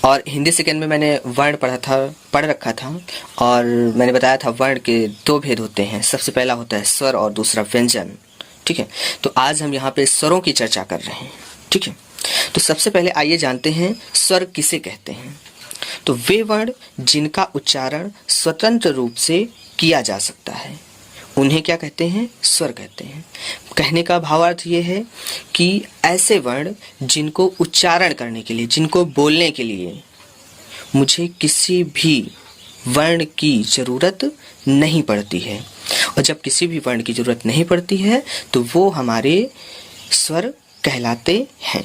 और हिंदी सेकंड में मैंने वर्ण पढ़ रखा था, और मैंने बताया था वर्ण के दो भेद होते हैं। सबसे पहला होता है स्वर और दूसरा व्यंजन। ठीक है, तो आज हम यहाँ पे स्वरों की चर्चा कर रहे हैं। ठीक है, तो सबसे पहले आइए जानते हैं स्वर किसे कहते हैं। तो वे वर्ण जिनका उच्चारण स्वतंत्र रूप से किया जा सकता है उन्हें क्या कहते हैं? स्वर कहते हैं। कहने का भावार्थ ये है कि ऐसे वर्ण जिनको उच्चारण करने के लिए, जिनको बोलने के लिए मुझे किसी भी वर्ण की जरूरत नहीं पड़ती है, और जब किसी भी वर्ण की जरूरत नहीं पड़ती है तो वो हमारे स्वर कहलाते हैं।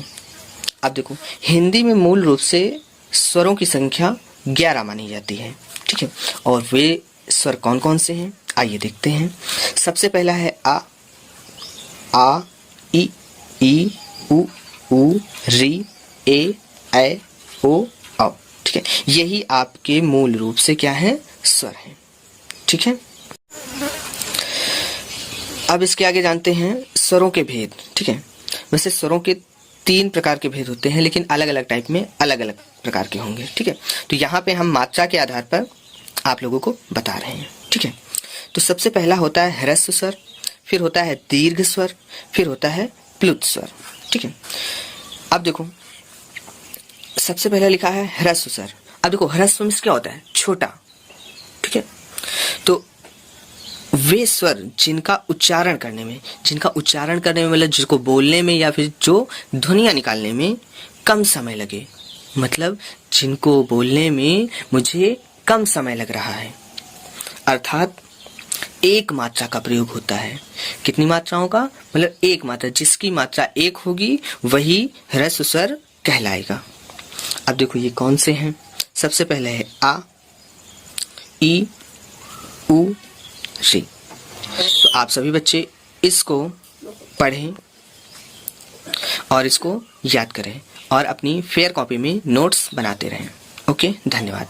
अब देखो, हिंदी में मूल रूप से स्वरों की संख्या 11 मानी जाती है। ठीक है, और वे स्वर कौन कौन से हैं आइए देखते हैं। सबसे पहला है आ, ई, उ, री, ए, ओ, औ। ठीक है, यही आपके मूल रूप से क्या है? स्वर हैं। ठीक है, अब इसके आगे जानते हैं स्वरों के भेद। ठीक है, वैसे स्वरों के 3 प्रकार के भेद होते हैं, लेकिन अलग अलग टाइप में अलग अलग प्रकार के होंगे। ठीक है, तो यहाँ पे हम मात्रा के आधार पर आप लोगों को बता रहे हैं। ठीक है, तो सबसे पहला होता है ह्रस्व स्वर, फिर होता है दीर्घ स्वर, फिर होता है प्लुत स्वर। ठीक है, अब देखो सबसे पहला लिखा है ह्रस्व स्वर। अब देखो ह्रस्व में क्या होता है? छोटा। ठीक है, तो वे स्वर जिनका उच्चारण करने में मतलब जिसको बोलने में या फिर जो ध्वनियां निकालने में कम समय लगे, मतलब जिनको बोलने में मुझे कम समय लग रहा है, अर्थात एक मात्रा का प्रयोग होता है। कितनी मात्राओं का? मतलब एक मात्रा, जिसकी मात्रा एक होगी वही ह्रस्व स्वर कहलाएगा। अब देखो ये कौन से हैं? सबसे पहले है आ, ई, उ, री। तो आप सभी बच्चे इसको पढ़ें और इसको याद करें और अपनी फेयर कॉपी में नोट्स बनाते रहें। ओके, धन्यवाद।